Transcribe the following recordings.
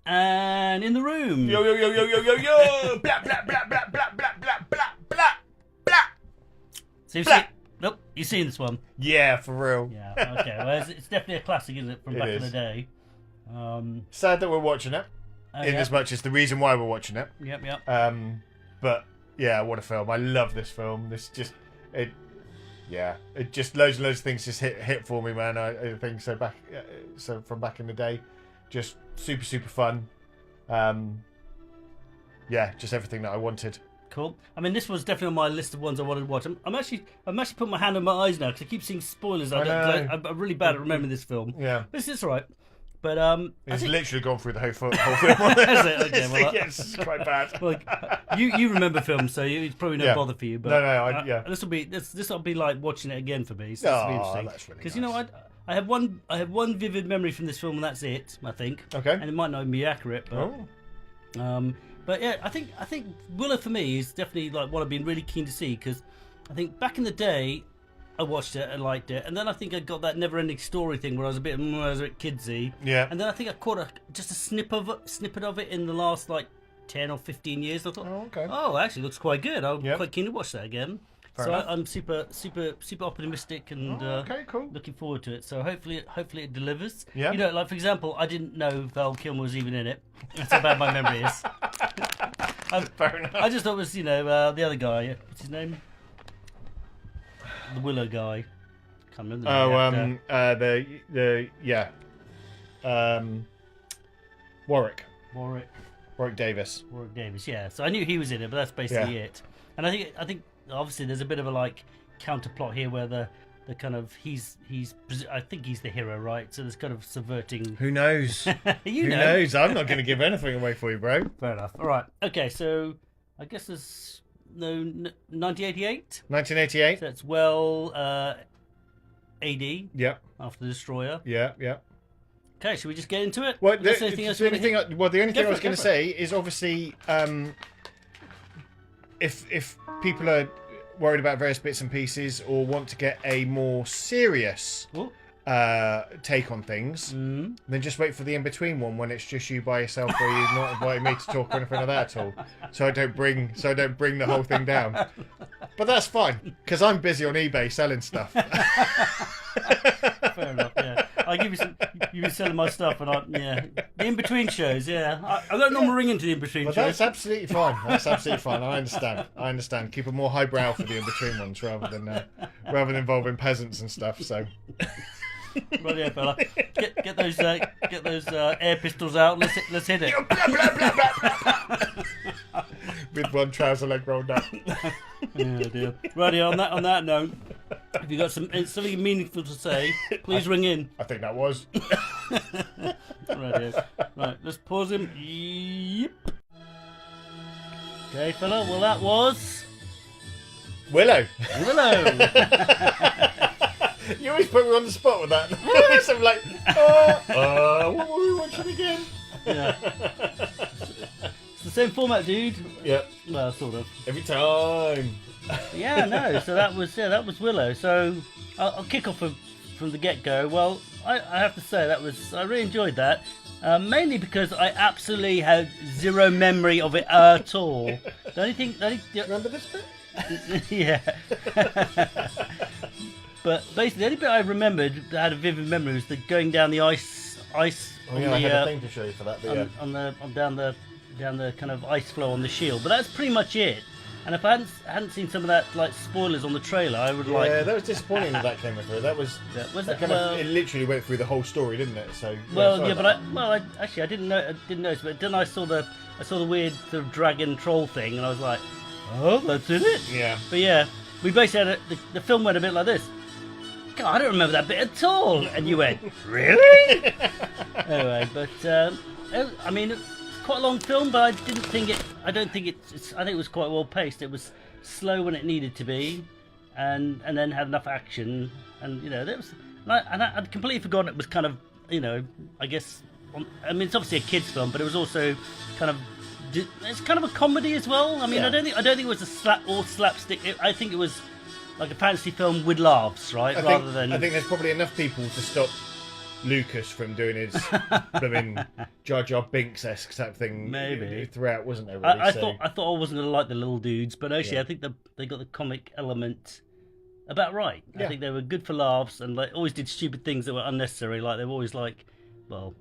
And in the room. Yo, yo, yo, yo, yo, yo, yo! Blah, blah, blah, blah, blah, blah, blah, blah, blah, blah. So you've seen this one? Yeah, for real. Yeah, okay. Well, it's definitely a classic, isn't it, from back in the day. Sad that we're watching it, in as much as the reason why we're watching it. Yep. But yeah, what a film! I love this film. It just loads and loads of things just hit for me, man. I think so from back in the day, just super fun. Just everything that I wanted. Cool. I mean, this was definitely on my list of ones I wanted to watch. I'm actually putting my hand on my eyes now because I keep seeing spoilers. I'm really bad at remembering this film. Yeah, but it's all right. But it's literally gone through the whole film. Has it? Okay, well, yes, it's quite bad. Well, you remember films, so it's probably no bother for you. But no, this will be like watching it again for me. So this will be interesting. That's really because nice. I have one vivid memory from this film, and that's it. I think. Okay. And it might not even be accurate, but but yeah, I think Willow for me is definitely like what I've been really keen to see because I think back in the day I watched it and liked it, and then I think I got that never-ending story thing where I was a bit kidsy. Yeah. And then I think I caught just a snippet of it in the last like 10 or 15 years. I thought, actually looks quite good. I'm quite keen to watch that again. I'm super optimistic and cool. looking forward to it. So hopefully it delivers. Yeah. You know, like for example, I didn't know Val Kilmer was even in it. That's how bad my memory is. Fair enough. I just thought it was the other guy. What's his name? The Willow guy. Can't remember. Warwick Davis. Warwick Davis. Yeah. So I knew he was in it, but that's basically it. And I think obviously there's a bit of a like counter plot here where the kind of he's I think he's the hero, right? So there's kind of subverting. Who knows? Who knows? I'm not going to give anything away for you, bro. Fair enough. All right. Okay. So I guess there's 1988. 1988. So that's AD. Yeah. After the Destroyer. Yeah. Okay, should we just get into it? Well, the only thing I was going to say is obviously if people are worried about various bits and pieces or want to get a more serious take on things, then just wait for the in-between one when it's just you by yourself where you're not inviting me to talk or anything like that at all. So I don't bring the whole thing down. But that's fine, because I'm busy on eBay selling stuff. Fair enough, yeah. I give you some. You've been selling my stuff, and the in-between shows. Yeah, I don't normally ring into the in-between shows. That's absolutely fine. I understand. Keep it more highbrow for the in-between ones rather than involving peasants and stuff. So. Right, yeah, fella. Get those air pistols out. Let's hit it. With one trouser leg rolled up. Yeah, dear. Right, on that note, if you got something meaningful to say, please ring in. I think that was. Right, let's pause him. Yep. Okay, fella. Well, that was Willow. You always put me on the spot with that. I'm like, what were we watching again? Yeah. It's the same format, dude. Yep. Well, sort of. Every time. Yeah, no. So that was Willow. So I'll kick off from the get-go. Well, I have to say I really enjoyed that. Mainly because I absolutely had zero memory of it at all. Remember this bit? Yeah. But basically, the only bit I remembered that had a vivid memory was the going down the ice. I had a thing to show you for that. But down the kind of ice flow on the shield. But that's pretty much it. And if I hadn't seen some of that like spoilers on the trailer, I would like. Yeah, that was disappointing that came through. It literally went through the whole story, didn't it? So. I didn't notice, but then I saw the weird sort of dragon troll thing, and I was like, oh, that's in it. Yeah. But yeah, we basically had the film went a bit like this. God, I don't remember that bit at all. And you went, really? Anyway, but I mean, it's quite a long film, but I think it was quite well paced. It was slow when it needed to be, and then had enough action, and I'd completely forgotten it was kind of, I guess, I mean, it's obviously a kids' film, but it was also kind of. It's kind of a comedy as well. I mean, yeah. I don't think it was all slapstick. I think it was like a fantasy film with laughs, right? I think there's probably enough people to stop Lucas from doing his blooming Jar Jar Binks-esque type thing. Maybe throughout, wasn't there? Really? I thought I wasn't gonna like the little dudes, but actually I think they got the comic element about right. I think they were good for laughs, and like always did stupid things that were unnecessary. Like they were always like, well,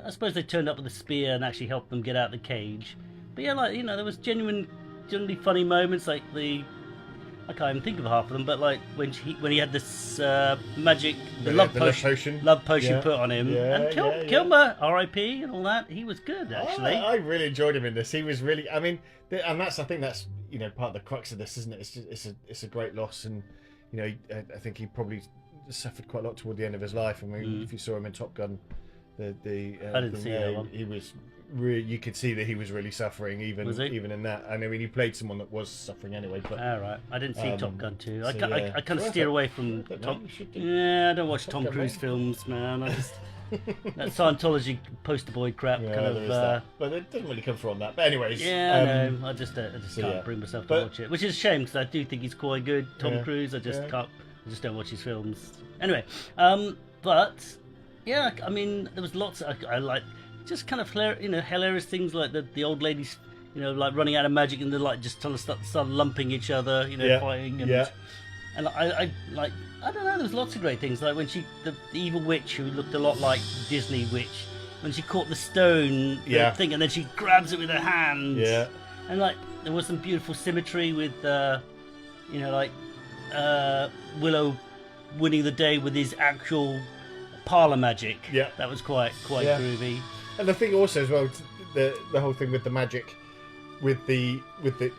I suppose they turned up with a spear and actually helped them get out of the cage. But yeah, like there was genuinely funny moments, like I can't even think of half of them, but like when he had this magic, the love potion put on him, and Kilmer, R.I.P. and all that, he was good actually. I really enjoyed him in this. He was really, I mean, and I think that's part of the crux of this, isn't it? It's a great loss, and I think he probably suffered quite a lot toward the end of his life. I mean, if you saw him in Top Gun, I didn't see that one. He was. You could see that he was really suffering, even in that. And I mean, he played someone that was suffering anyway. But right, I didn't see Top Gun 2. I kind of steer away from Tom. Yeah, I don't watch Tom Cruise films, man. I just that Scientology poster boy crap but it doesn't really come from that. But anyways, no, I just can't bring myself to watch it, which is a shame because I do think he's quite good. Tom Cruise, I just don't watch his films. Anyway, but yeah, I mean, there was lots. I like. Just kind of hilarious things like the old ladies, like running out of magic and they're like just trying to start lumping each other, fighting and I don't know. There's lots of great things like when the evil witch who looked a lot like Disney witch when she caught the stone thing and then she grabs it with her hand. Yeah, and like there was some beautiful symmetry with Willow winning the day with his actual parlor magic. Yeah, that was quite groovy. And the thing also as well, the whole thing with the magic, with the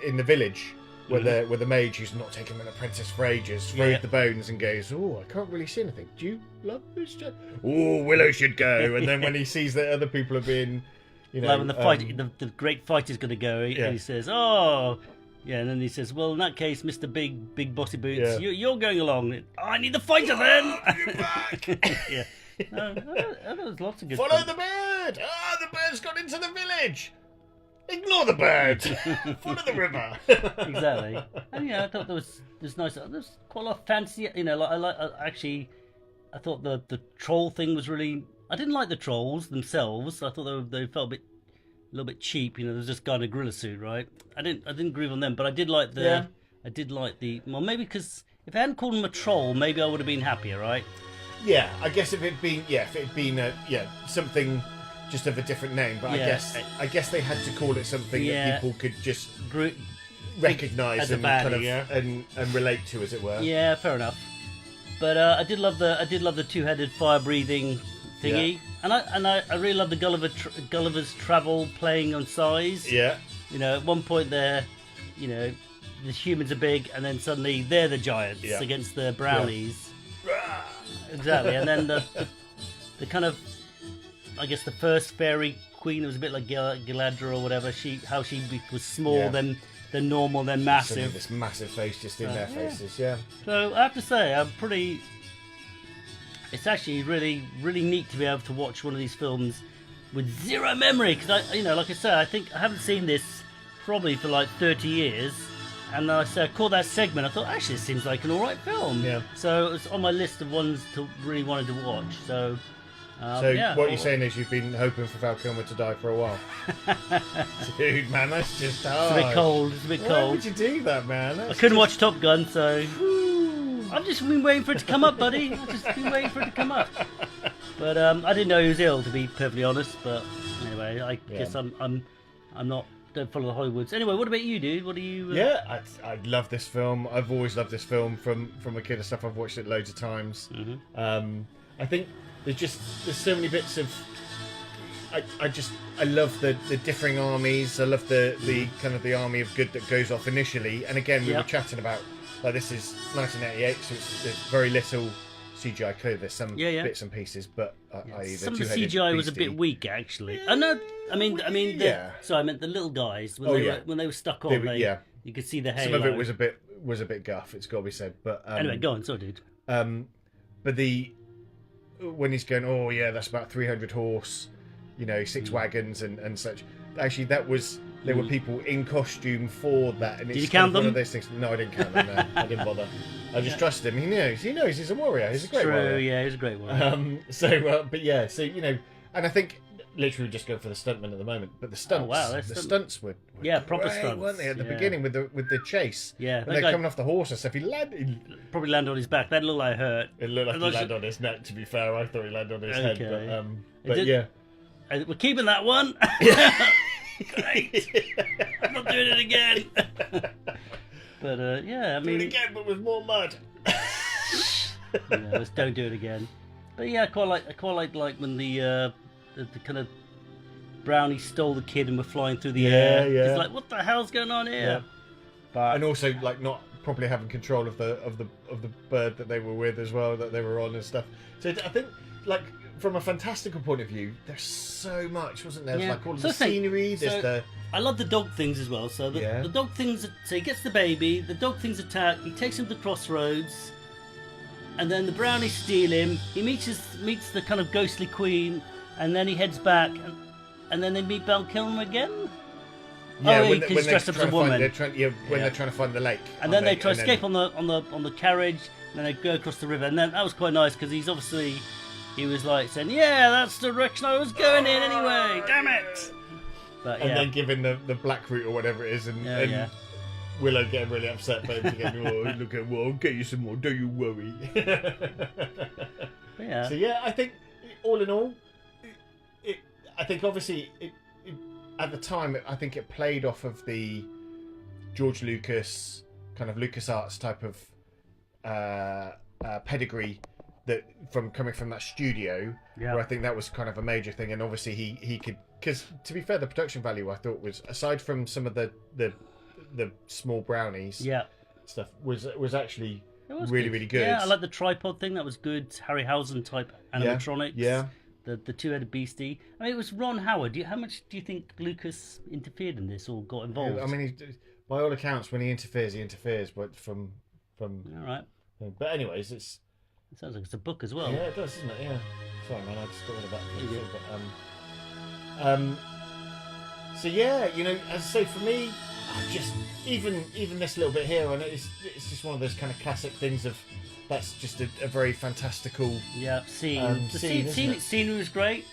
in the village, where the mage who's not taken an apprentice for ages throws the bones and goes, "Oh, I can't really see anything. Do you love this job? Oh, Willow should go." And then when he sees that other people are being, like when the great fight is going to go, he says, "Oh." Yeah, and then he says, "Well, in that case, Mr. Big Bossy Boots, you're going along. I need the fighter then." You're back. Yeah. There was lots of good Follow the bird! The bird's gone into the village! Ignore the bird! Follow the river! Exactly. And I thought there's nice. There's quite a lot of fancy. I thought the troll thing was really. I didn't like the trolls themselves. I thought they felt a little bit cheap. There's this guy in a gorilla suit, right? I didn't agree on them, but I did like the. Yeah. I did like the. Well, maybe because if I hadn't called him a troll, maybe I would have been happier, right? Yeah, I guess if it'd been something just of a different name, but I guess they had to call it something that people could just recognise and and relate to, as it were. Yeah, fair enough. But I did love the two-headed fire breathing thingy, and I really love the Gulliver's Travel playing on size. Yeah. At one point there, the humans are big, and then suddenly they're the giants against the brownies. Yeah. Exactly, and then the kind of, I guess the first fairy queen was a bit like Galadriel or whatever. She was small, then normal, then massive. Suddenly this massive face just in their faces, yeah. So I have to say, it's actually really, really neat to be able to watch one of these films with zero memory because like I said, I think I haven't seen this probably for like 30 years. And I caught that segment. I thought, actually, it seems like an all right film. Yeah. So it's on my list of ones to really wanted to watch. So, what you're saying is you've been hoping for Val Kilmer to die for a while. Dude, man, that's just hard. It's a bit cold. Why would you do that, man? I couldn't watch Top Gun, so I've just been waiting for it to come up, buddy. I've just been waiting for it to come up. But I didn't know he was ill, to be perfectly honest. But anyway, I guess I'm not. Don't follow the Hollywoods. Anyway, what about you, dude? What do you? Yeah, I love this film. I've always loved this film from a kid and stuff. I've watched it loads of times. Mm-hmm. I think there's so many bits of. I love the differing armies. I love the kind of the army of good that goes off initially. And again, we were chatting about this is 1988, so there's very little CGI. Clearly, there's some bits and pieces, but some of the CGI was a bit weak, actually. I know. I mean, so I meant the little guys when they were stuck on. You could see the halo. Some of it was a bit guff. It's got to be said. But anyway, go on, sorry, dude. But when he's going, that's about 300 horse, 6 wagons and such. Actually, that was there were people in costume for that. And Did it's you count one them? of those things. No, I didn't count them. No, I didn't bother. I just trusted him. He knows. He's a warrior. He's a great True, warrior. yeah, he's a great warrior. But yeah, so and I think literally just go for the stuntman at the moment. But the stunts, stunts were proper great, stunts, weren't they? At the beginning with the chase. Yeah, when they're coming off the horse and stuff. He landed. Probably landed on his back. That looked like hurt. It looked like he landed on his neck. To be fair, I thought he landed on his head. But yeah, we're keeping that one. Great. I'm not doing it again. But I mean, do it again, but with more mud. Let's don't do it again. But yeah, I quite like when the kind of brownies stole the kid and were flying through the air. Yeah. It's like, what the hell's going on here? Yeah. But, and also like not properly having control of the bird that they were with as well, that they were on and stuff. So I think like from a fantastical point of view, there's so much, wasn't there? Like all of the scenery. I love the dog things as well. So the dog things. So he gets the baby. The dog things attack. He takes him to Crossroads, and then the brownies steal him. He meets the kind of ghostly queen, and then he heads back, and then they meet Val Kilmer again. Yeah, when he's dressed up as a woman. They're trying to find the lake, and then they try to escape on the carriage, and then they go across the river, and then that was quite nice because he was like saying, "Yeah, that's the direction I was going in anyway. Damn it!" But, and then giving the black route or whatever it is, and Willow getting really upset, but look at I'll get you some more. Don't you worry. Yeah. So yeah, I think all in all, I think obviously at the time, I think it played off of the George Lucas kind of LucasArts type of pedigree that coming from that studio, where I think that was kind of a major thing, and obviously he could, because to be fair, the production value I thought was, aside from some of the small brownies, stuff was actually really good. Yeah, I like the tripod thing. That was good. Harryhausen type animatronics. Yeah. The two-headed beastie. I mean, it was Ron Howard. How much do you think Lucas interfered in this or got involved? I mean, by all accounts, when he interferes, but from. All right. But anyways, it sounds like it's a book as well. Yeah, it does, doesn't it? Yeah. Sorry, man, I just got rid of that. So yeah, as I say, for me, just even this little bit here, and it's just one of those kind of classic things of. That's just a very fantastical scene. The scenery was great,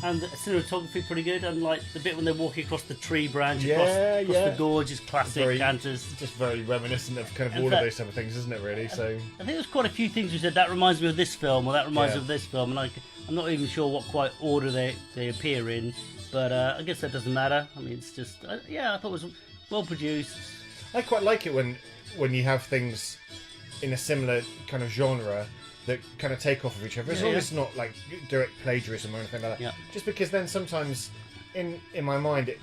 and the cinematography pretty good. And like the bit when they're walking across the tree branch, across the gorge is classic. Just very reminiscent of kind of all of those type of things, isn't it? Really. So I think there's quite a few things we said that reminds me of this film, or that reminds me of this film, and I'm not even sure what quite order they appear in, but I guess that doesn't matter. I mean, it's just I thought it was well produced. I quite like it when you have things in a similar kind of genre that kind of take off of each other, as long as it's not like direct plagiarism or anything like that. Just because then sometimes in my mind it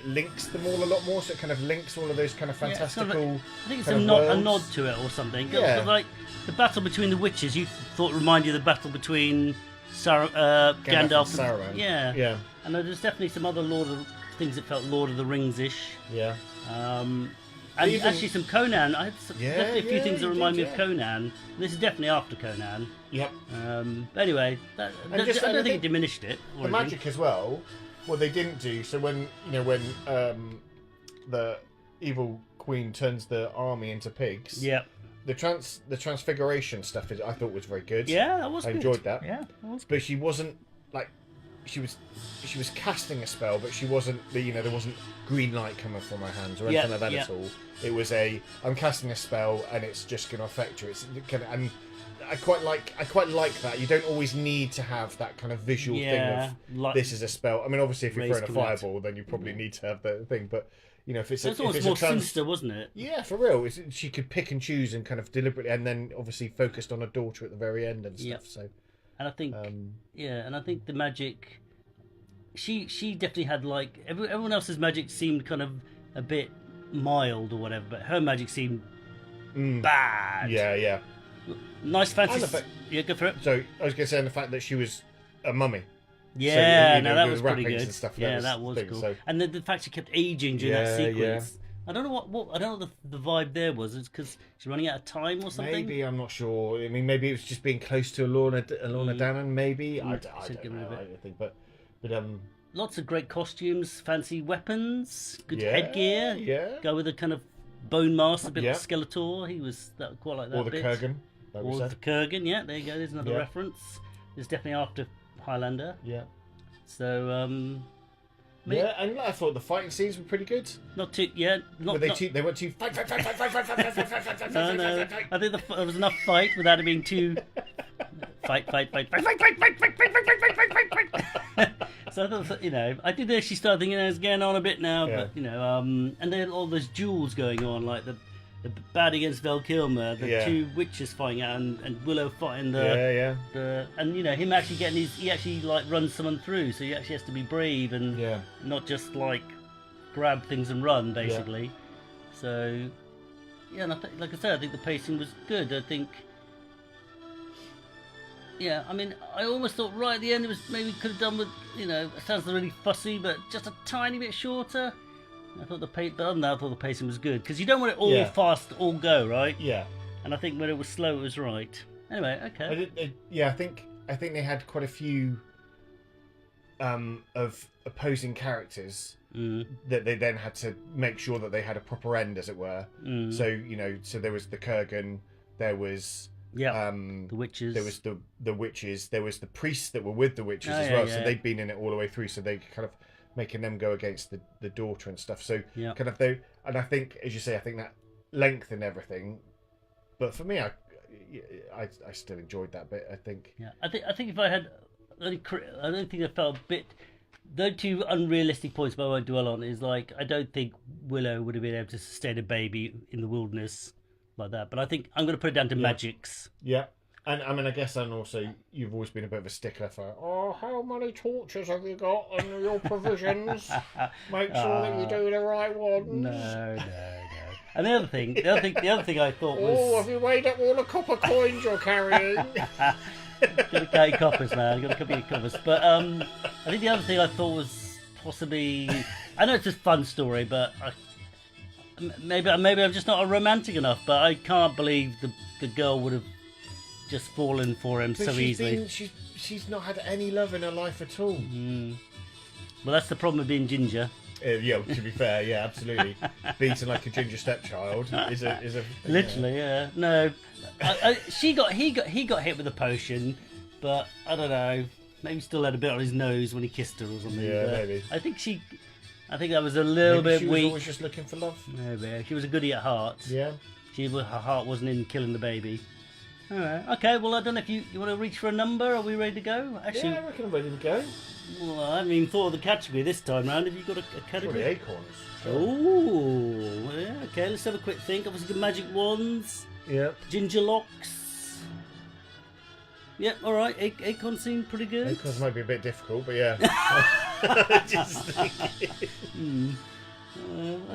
links them all a lot more, so it kind of links all of those kind of fantastical. I think it's a nod to it or something. Yeah. Like the battle between the witches, you thought reminded you of the battle between Gandalf and Saruman. Yeah. And there's definitely some other things that felt Lord of the Rings-ish. Yeah. And actually some Conan. I had definitely a few things that remind me of Conan. This is definitely after Conan. Yep. But anyway, I don't think it diminished it. The magic as well. What they didn't do. So when the evil queen turns the army into pigs. Yeah. The transfiguration stuff I thought was very good. Yeah, that was good. I enjoyed that. Yeah, that was good. But she wasn't like. She was casting a spell, but she wasn't. There wasn't green light coming from her hands or anything like that at all. It was I'm casting a spell and it's just going to affect her. And I quite like that. You don't always need to have that kind of visual thing of this is a spell. I mean, obviously, if you're throwing a fireball, then you probably need to have the thing. But if it's almost more sinister, wasn't it? Yeah, for real. She could pick and choose and kind of deliberately, and then obviously focused on her daughter at the very end and stuff. So. And I think, and I think the magic, she definitely had like everyone else's magic seemed kind of a bit mild or whatever, but her magic seemed bad. Yeah. Nice fancy. Yeah, go for it. So I was going to say, the fact that she was a mummy. Yeah, that was pretty good. And stuff, that was cool. So. And the fact she kept aging during that sequence. I don't know what I don't know the vibe there was. It's because she's running out of time or something. Maybe, I'm not sure. I mean, maybe it was just being close to Lorna Dannon. Maybe I don't know. I think, but lots of great costumes, fancy weapons, good Yeah, headgear. yeah. Go with a kind of bone mask, a bit Yeah. like Skeletor. He was quite like that. Or the bit. Kurgan, like we Or said. the Kurgan, yeah, there you go, there's another Yeah. reference. It's definitely after Highlander. Yeah. So, Yeah, and I thought the fighting scenes were pretty good. not too, yeah, not, But they not went too fight. no. I think there was enough fight without it being too fight. So I thought, I did actually start thinking it's getting on a bit now, Yeah. but and then all those duels going on, like the bad against Val Kilmer, the two witches fighting out, and Willow fighting the and him actually getting he actually like runs someone through, so he actually has to be brave and not just like grab things and run basically. So and like I said, I think the pacing was good. I think. Yeah, I mean, I almost thought right at the end it was maybe could have done with, it sounds really fussy, but just a tiny bit shorter. I thought the pacing was good because you don't want it all fast, all go, right? Yeah. And I think when it was slow, it was right. Anyway, okay. I think they had quite a few of opposing characters that they then had to make sure that they had a proper end, as it were. So so there was the Kurgan, there was. Yeah, the witches. There was the witches. There was the priests that were with the witches as well. So they'd been in it all the way through. So they kind of making them go against the daughter and stuff. So kind of and I think, as you say, I think that length and everything. But for me, I still enjoyed that bit. I think. Yeah, I think if I had, I don't think I felt a bit. Those two unrealistic points, but I won't dwell on. Is like I don't think Willow would have been able to sustain a baby in the wilderness. Like that, but I think I'm going to put it down to magics. Yeah, and I mean, I guess, and also you've always been a bit of a stickler for, how many torches have you got and your provisions? Make sure that you do the right ones. No. And the other thing I thought was, have you weighed up all the copper coins you're carrying? Got to carry coppers, man. Got to carry coppers. But I think the other thing I thought was possibly, I know it's a fun story, but. Maybe I'm just not a romantic enough, but I can't believe the girl would have just fallen for him so easily. She's not had any love in her life at all. Well, that's the problem with being ginger. To be fair, yeah, absolutely. Beaten like a ginger stepchild is a literally, yeah. No, he got hit with a potion, but I don't know. Maybe he still had a bit on his nose when he kissed her or something. Yeah, maybe. I think that was a little bit weak. She was always just looking for love. Maybe she was a goodie at heart. Yeah. Her heart wasn't in killing the baby. All right. Okay. Well, I don't know if you want to reach for a number. Are we ready to go? Actually, I reckon I'm ready to go. Well, I haven't even thought of the category this time round. Have you got a category? Probably acorns. Oh, yeah. Okay. Let's have a quick think. Obviously, the magic wands. Yeah. Ginger locks. Yep, all right. Acorn seemed pretty good. Acorns might be a bit difficult, but yeah. Just I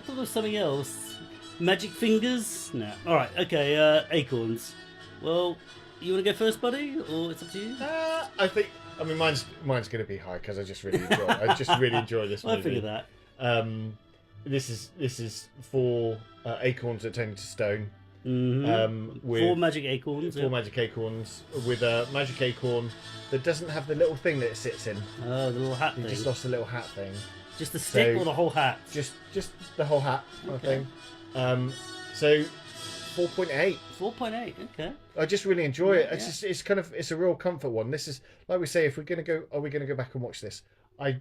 thought there was something else. Magic fingers? No. All right. Okay. Acorns. Well, you want to go first, buddy, or it's up to you? I think. I mean, mine's going to be high because I just really enjoy. This movie. I figured that. This is 4 acorns that turn into stone. With 4 magic acorns. 4 magic acorns with a magic acorn that doesn't have the little thing that it sits in. Oh, the little hat thing. You just lost the little hat thing. Just the stick or the whole hat? Just the whole hat thing. So 4.8. 4.8. Okay. I just really enjoy it. It's a real comfort one. This is like we say. If we're gonna go, are we gonna go back and watch this? I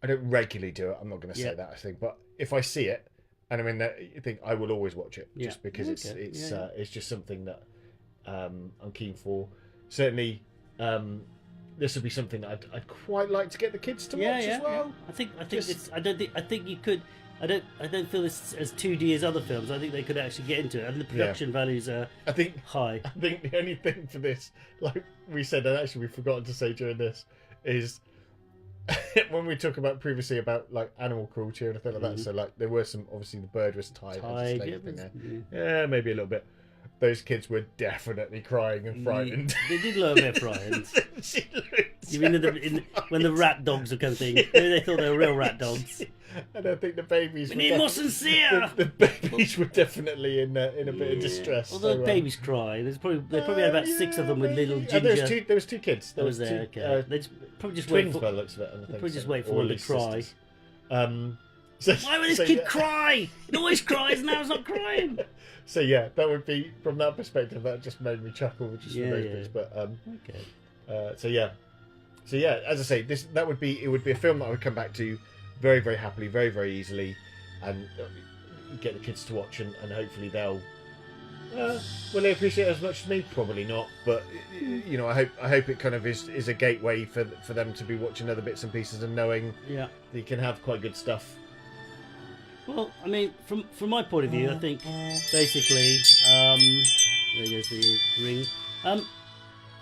don't regularly do it. I'm not gonna say that. I think, but if I see it. And I mean, I think I will always watch it just because it's just something that I'm keen for. Certainly, this would be something that I'd quite like to get the kids to watch as well. Yeah. I think you could. I don't feel this as 2D as other films. I think they could actually get into it, and the production values are high. I think the only thing for this, like we said, and actually we've forgotten to say during this, is. When we talk about previously about like animal cruelty or anything like that, so like there were some, obviously the bird was tied in there. Yeah, maybe a little bit, those kids were definitely crying and frightened. They did look a bit frightened. She looked You mean when the rat dogs are coming? Maybe they thought they were real rat dogs. And I think the babies. We need more sincere. The babies were definitely in a bit of distress. Although babies cry, they probably had about 6 of them with little ginger. There was 2 kids. There was there. Okay. They probably just twins wait for. by the looks of it. I think, probably just wait for one to cry. Why would this kid cry? It always cries, now it's not crying. So yeah, that would be, from that perspective, that just made me chuckle, just for those bits. But okay. So yeah, as I say, it would be a film that I would come back to very, very happily, very, very easily, and get the kids to watch, and hopefully they'll. Will they appreciate it as much as me? Probably not, but you know, I hope it kind of is a gateway for them to be watching other bits and pieces and knowing that you can have quite good stuff. Well, I mean, from my point of view, I think basically, there goes the ring.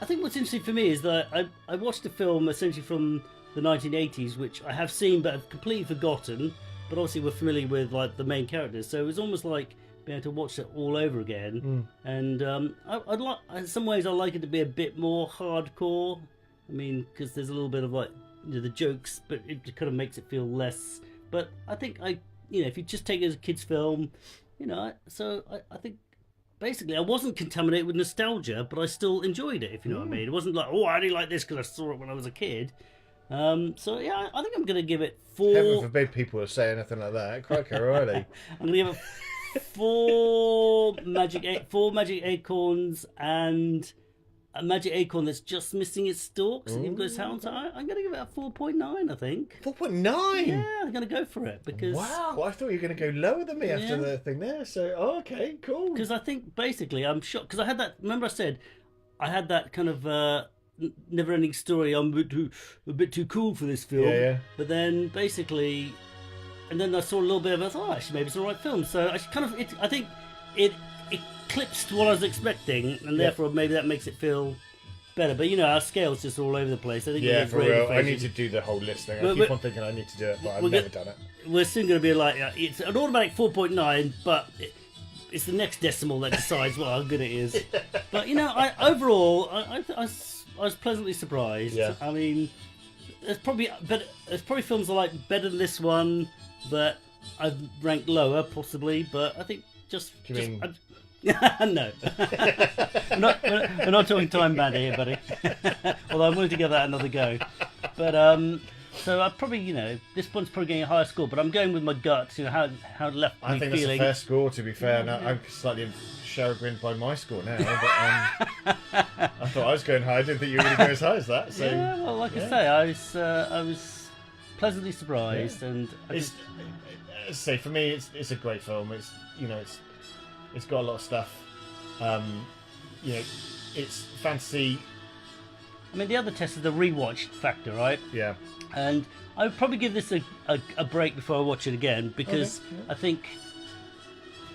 I think what's interesting for me is that I watched a film essentially from the 1980s, which I have seen but have completely forgotten. But obviously, we're familiar with like the main characters, so it was almost like being able to watch it all over again. And I'd like, in some ways, I like it to be a bit more hardcore. I mean, because there's a little bit of like the jokes, but it kind of makes it feel less. But I think if you just take it as a kids' film, so I think basically I wasn't contaminated with nostalgia, but I still enjoyed it. If you know what I mean, it wasn't like, I only like this because I saw it when I was a kid. So yeah, I think I'm going to give it 4. Heaven forbid people would say anything like that. Crikey, already. I'm going to give it 4 magic acorns and a magic acorn that's just missing its stalks. And you've got its hound. So I'm going to give it a 4.9. I think 4.9. Yeah, I'm going to go for it because. Wow, I thought you were going to go lower than me after the thing there. So okay, cool. Because I think basically I'm shocked because I had that. Remember I said I had that kind of. Never-ending story. I'm a bit too cool for this film. Yeah. But then basically, and then I saw a little bit of it. I thought, actually, maybe it's the right film. So I think it eclipsed what I was expecting, and therefore maybe that makes it feel better. But our scale's just all over the place. I think for real. I need to do the whole list thing. I keep on thinking I need to do it, but I've never done it. We're soon going to be like it's an automatic 4.9, but. It's the next decimal that decides how good it is. But overall, I was pleasantly surprised. Yeah. I mean, there's probably films I like better than this one that I've ranked lower, possibly. But I think no, we're not talking Time Band here, buddy. Although I'm willing to give that another go. But so I probably, this one's probably getting a higher score, but I'm going with my gut. How it left me feeling. I think that's a fair score, to be fair. Now, I'm slightly chagrined by my score now, but I thought I was going high. I didn't think you were going to go as high as that. So yeah, well, like I say, I was pleasantly surprised, and say for me, it's a great film. It's it's got a lot of stuff. It's fantasy. I mean, the other test is the rewatch factor, right? Yeah. And I would probably give this a break before I watch it again because I think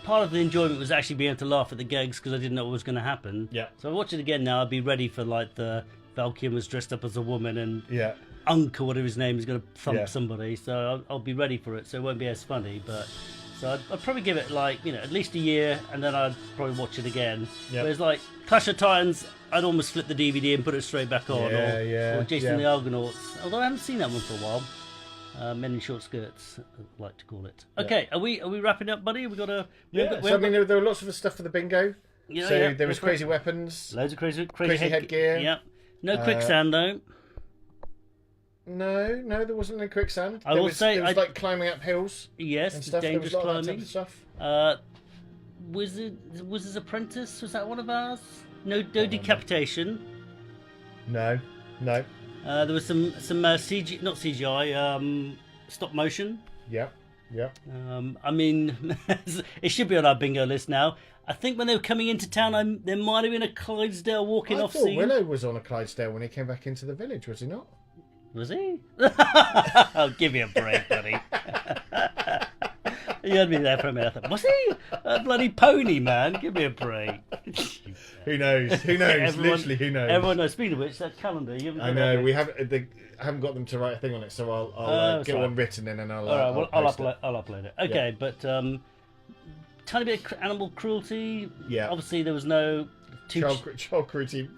part of the enjoyment was actually being able to laugh at the gags because I didn't know what was going to happen. Yeah. So I watch it again now. I'll be ready for like the Val Kilmer's dressed up as a woman and Uncle, whatever his name, is going to thump somebody. So I'll be ready for it. So it won't be as funny, but. So I'd probably give it at least a year, and then I'd probably watch it again. Yep. Whereas like Clash of Titans, I'd almost flip the DVD and put it straight back on. Or Jason the Argonauts. Although I haven't seen that one for a while. Men in Short Skirts, I'd like to call it. Okay, are we wrapping up, buddy? We got a. So I mean, there were lots of stuff for the bingo. There was crazy weapons, loads of crazy headgear. Yeah, no quicksand though. No, there wasn't any quicksand. There was like climbing up hills. Yes, and stuff. Dangerous there was a lot climbing. Of that type of stuff. Wizard's Apprentice, was that one of ours? No decapitation. No. There was some CG, not CGI, stop motion. Yep. I mean, it should be on our bingo list now. I think when they were coming into town, there might have been a Clydesdale walking off scene. I thought Willow was on a Clydesdale when he came back into the village, was he not? Was he? I'll give you a break, buddy. You had me there for a minute. I thought, was he? A bloody pony, man. Give me a break. Who knows? Literally, who knows? Everyone knows. Speaking of which, that calendar. I know. We haven't got them to write a thing on it, so I'll get one written in and I'll. All right. Well, I'll upload it. Okay, but tiny bit of animal cruelty. Yeah. Obviously, there was no child cruelty.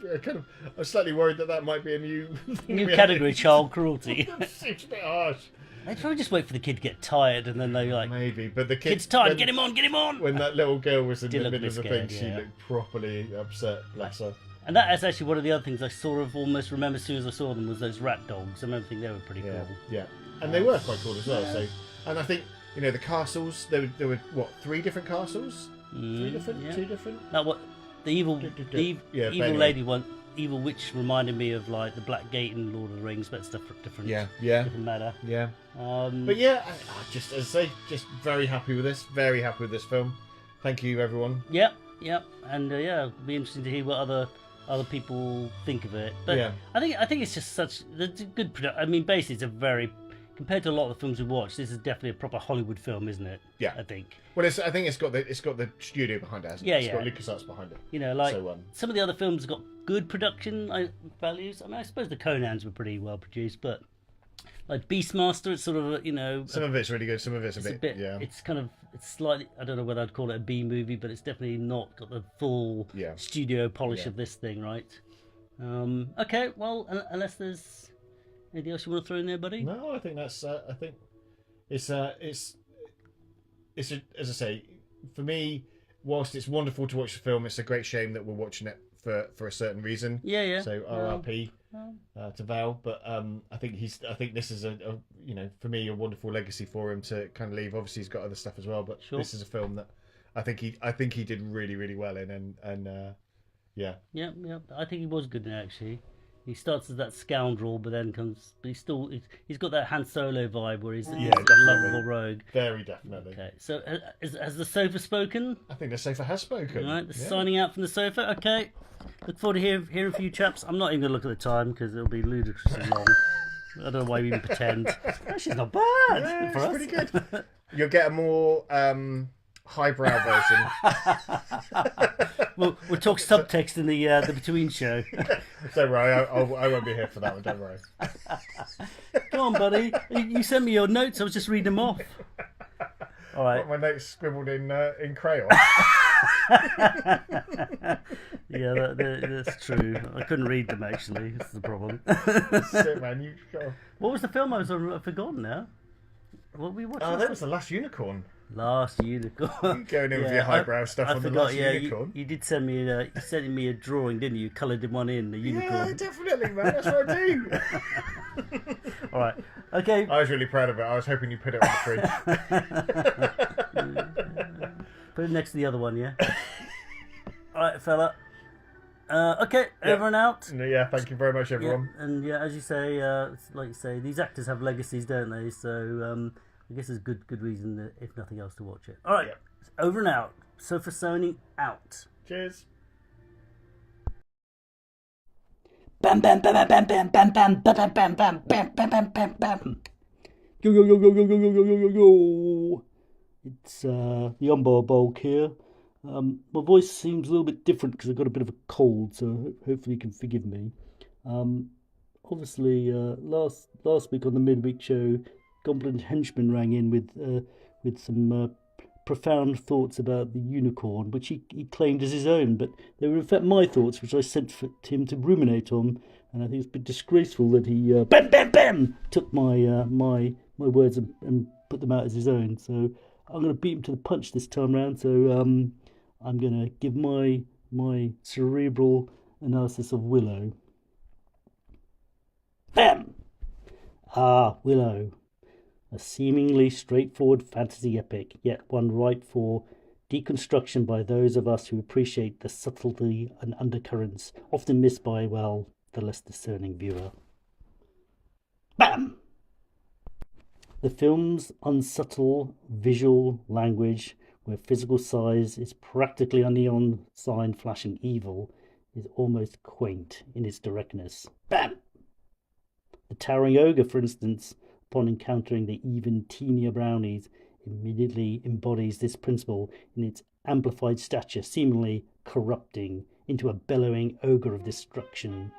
I'm slightly worried that might be a new category. Child cruelty. It seems a bit harsh. They probably just wait for the kid to get tired, and then they like maybe. But the kid's tired. Get him on. When that little girl was in the middle of the thing, scared, she looked properly upset. Bless her. And that is actually one of the other things I sort of almost remember as soon as I saw them was those rat dogs. I remember thinking they were pretty cool. Yeah, and they were quite cool as well. So, and I think the castles. There were what, 3 different castles? 3 different, 2 different. Now what the evil lady one. Evil Witch reminded me of like the Black Gate in Lord of the Rings, but it's different. Different matter. Yeah. But yeah, I just, as I say, just very happy with this. Very happy with this film. Thank you, everyone. Yep. And it'll be interesting to hear what other people think of it. But I think it's just it's a good production. I mean, basically, it's a very, compared to a lot of the films we watch, this is definitely a proper Hollywood film, isn't it? Yeah. I think. Well, I think it's got the studio behind it, hasn't it? It's got LucasArts behind it. Like some of the other films have got good production values. I mean, I suppose the Conans were pretty well produced, but like Beastmaster, it's sort of some of it's really good, some of it's a bit yeah. It's slightly, I don't know whether I'd call it a B movie, but it's definitely not got the full studio polish of this thing, right? Okay, well, unless there's anything else you want to throw in there, buddy? No, I think that's. I think it's as I say, for me, whilst it's wonderful to watch the film, it's a great shame that we're watching it for a certain reason. Yeah. So RRP to Val, but I think this is a for me a wonderful legacy for him to kind of leave. Obviously, he's got other stuff as well, but this is a film that I think he did really, really well in, and yeah. I think he was good in it, actually. He starts as that scoundrel, but then he's got that Han Solo vibe where he's a lovable rogue. Very definitely. Okay, so has the sofa spoken? I think the sofa has spoken. All right, signing out from the sofa. Okay, look forward to hearing from you chaps. I'm not even going to look at the time because it'll be ludicrously long. I don't know why we even pretend. Actually, it's not bad. Yeah, it's pretty good. You'll get a more highbrow version. We'll talk subtext in the between show. Don't worry, I won't be here for that one. Don't worry. Come on, buddy. You sent me your notes. I was just reading them off. All right. What, my notes scribbled in crayon. Yeah, that's true. I couldn't read them actually. That's the problem. That's it, man. What was the film? I've forgotten now. What we watched? Oh, that was The Last Unicorn. Last Unicorn. Going in with your highbrow stuff on forgot, The Last Unicorn. You did send me a drawing, didn't you? You coloured one in, the unicorn. Yeah, definitely, man. That's what I do. All right. Okay. I was really proud of it. I was hoping you put it on the fridge. Put it next to the other one, yeah? All right, fella. Okay, over and out. Yeah, thank you very much, everyone. Yeah, and as you say, like you say, these actors have legacies, don't they? So I guess there's good reason, if nothing else, to watch it. All right, over and out. Sofa Sony out. Cheers. Bam bam bam bam bam bam bam bam bam bam bam bam bam bam bam. Yo. It's the UmberBulk here. My voice seems a little bit different because I've got a bit of a cold, so hopefully you can forgive me. Obviously, last week on the midweek show, Goblin Henchman rang in with some profound thoughts about the unicorn, which he claimed as his own, but they were in fact my thoughts, which I sent for him to ruminate on, and I think it's a bit disgraceful that he took my words and put them out as his own. So I'm going to beat him to the punch this time round. So I'm going to give my cerebral analysis of Willow. Bam! Willow. A seemingly straightforward fantasy epic, yet one ripe for deconstruction by those of us who appreciate the subtlety and undercurrents often missed by, well, the less discerning viewer. Bam! The film's unsubtle visual language, where physical size is practically a neon sign flashing evil, is almost quaint in its directness. Bam! The towering ogre, for instance, upon encountering the even teenier brownies, immediately embodies this principle in its amplified stature, seemingly corrupting into a bellowing ogre of destruction.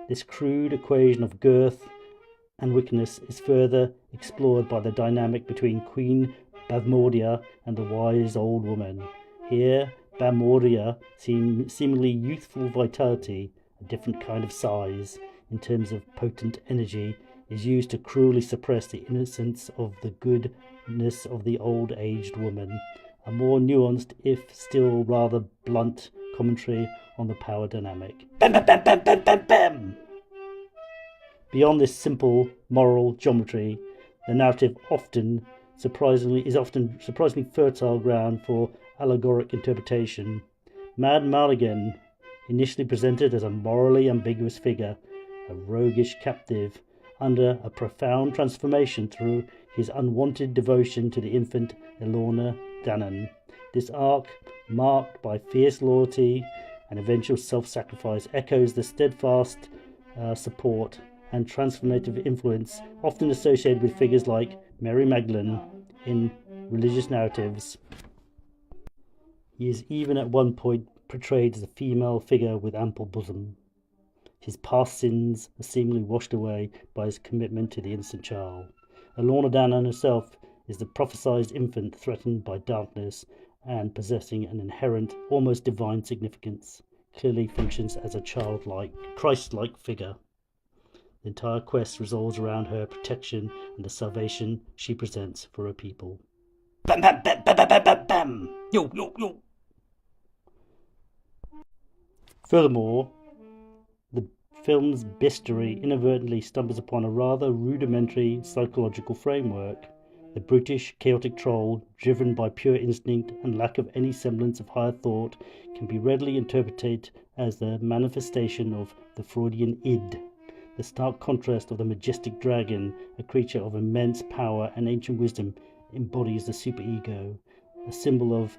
This crude equation of girth and wickedness is further explored by the dynamic between Queen Bavmorda and the wise old woman. Here, Bavmorda seemingly youthful vitality, a different kind of size, in terms of potent energy, is used to cruelly suppress the innocence of the goodness of the old-aged woman. A more nuanced, if still rather blunt, commentary on the power dynamic. Bam, bam, bam, bam, bam, bam, bam! Beyond this simple moral geometry, the narrative is often surprisingly fertile ground for allegoric interpretation. Mad Mardigan, initially presented as a morally ambiguous figure, a roguish captive, under a profound transformation through his unwanted devotion to the infant Elorna Dannon. This arc, marked by fierce loyalty and eventual self-sacrifice, echoes the steadfast support and transformative influence often associated with figures like Mary Magdalene in religious narratives. He is even at one point portrayed as a female figure with ample bosom. His past sins are seemingly washed away by his commitment to the innocent child. Elorna Dannon herself is the prophesied infant threatened by darkness and possessing an inherent, almost divine significance, clearly functions as a childlike, Christ-like figure. The entire quest revolves around her protection and the salvation she presents for her people. Bam, bam, bam, bam, bam, bam, bam! Yo, yo, yo! Furthermore, the film's bestiary inadvertently stumbles upon a rather rudimentary psychological framework. The brutish, chaotic troll, driven by pure instinct and lack of any semblance of higher thought, can be readily interpreted as the manifestation of the Freudian id. The stark contrast of the majestic dragon, a creature of immense power and ancient wisdom, embodies the superego, a symbol of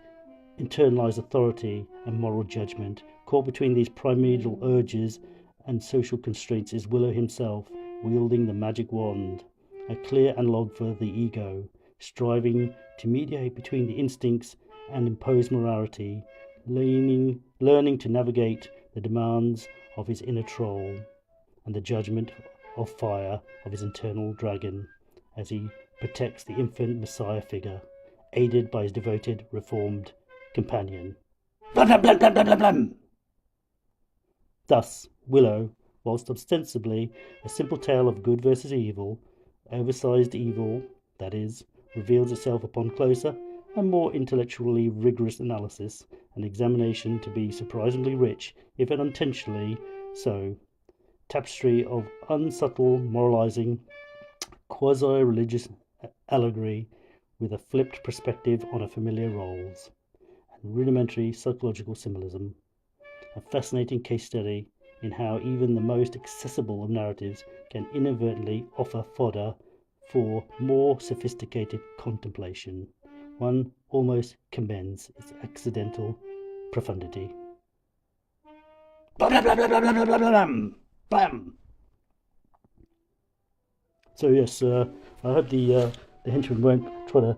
internalized authority and moral judgment. Caught between these primordial urges and social constraints is Willow himself, wielding the magic wand, a clear analogue for the ego, striving to mediate between the instincts and impose morality, learning to navigate the demands of his inner troll and the judgment of fire of his internal dragon as he protects the infant messiah figure, aided by his devoted, reformed companion. Blam, blam, blam, blam, blam, blam, blam. Thus, Willow, whilst ostensibly a simple tale of good versus evil, oversized evil, that is, reveals itself upon closer and more intellectually rigorous analysis and examination to be surprisingly rich, if unintentionally so. Tapestry of unsubtle moralizing, quasi-religious allegory with a flipped perspective on a familiar roles, and rudimentary psychological symbolism. A fascinating case study in how even the most accessible of narratives can inadvertently offer fodder for more sophisticated contemplation. One almost commends its accidental profundity. Blah, blah, blah, blah, blah, blah, blah, blah. Bam! So yes, I hope the henchman won't try to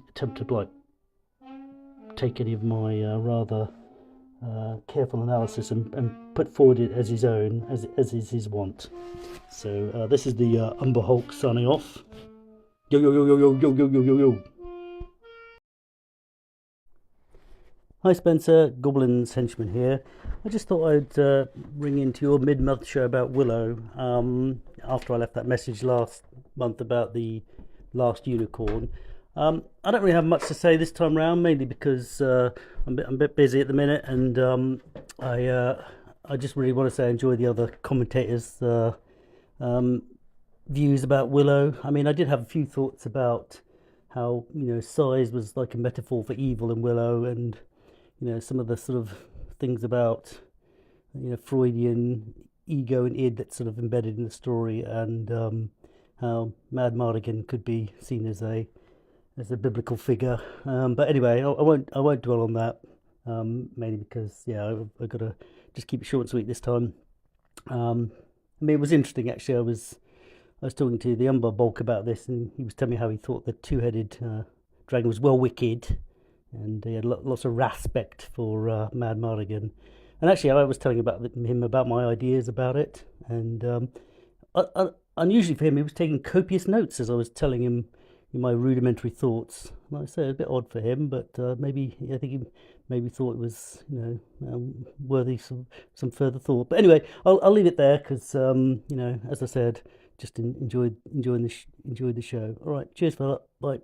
attempt to take any of my rather careful analysis and put forward it as his own, as is his wont. So this is the UmberBulk signing off. Yo yo yo yo yo yo yo yo yo yo. Hi Spencer, Goblin's henchman here. I just thought I'd ring into your mid-month show about Willow after I left that message last month about the last unicorn. I don't really have much to say this time round, mainly because I'm a bit busy at the minute, and I just really want to say I enjoy the other commentators' views about Willow. I mean, I did have a few thoughts about how, size was like a metaphor for evil in Willow, and some of the sort of things about Freudian ego and id that's sort of embedded in the story, and how Mad Mardigan could be seen as a biblical figure. But anyway, I won't dwell on that, mainly because I've got to just keep it short and sweet this time. I mean, it was interesting actually. I was talking to the UmberBulk about this, and he was telling me how he thought the two-headed dragon was well wicked, and he had lots of respect for Mad Mardigan. And actually, I was telling him about my ideas about it, and unusually for him, he was taking copious notes as I was telling him, my rudimentary thoughts. Like I say, a bit odd for him, but maybe I think he maybe thought it was worthy some further thought. But anyway, I'll leave it there because as I said, just enjoyed the show. All right, cheers, fella. Bye.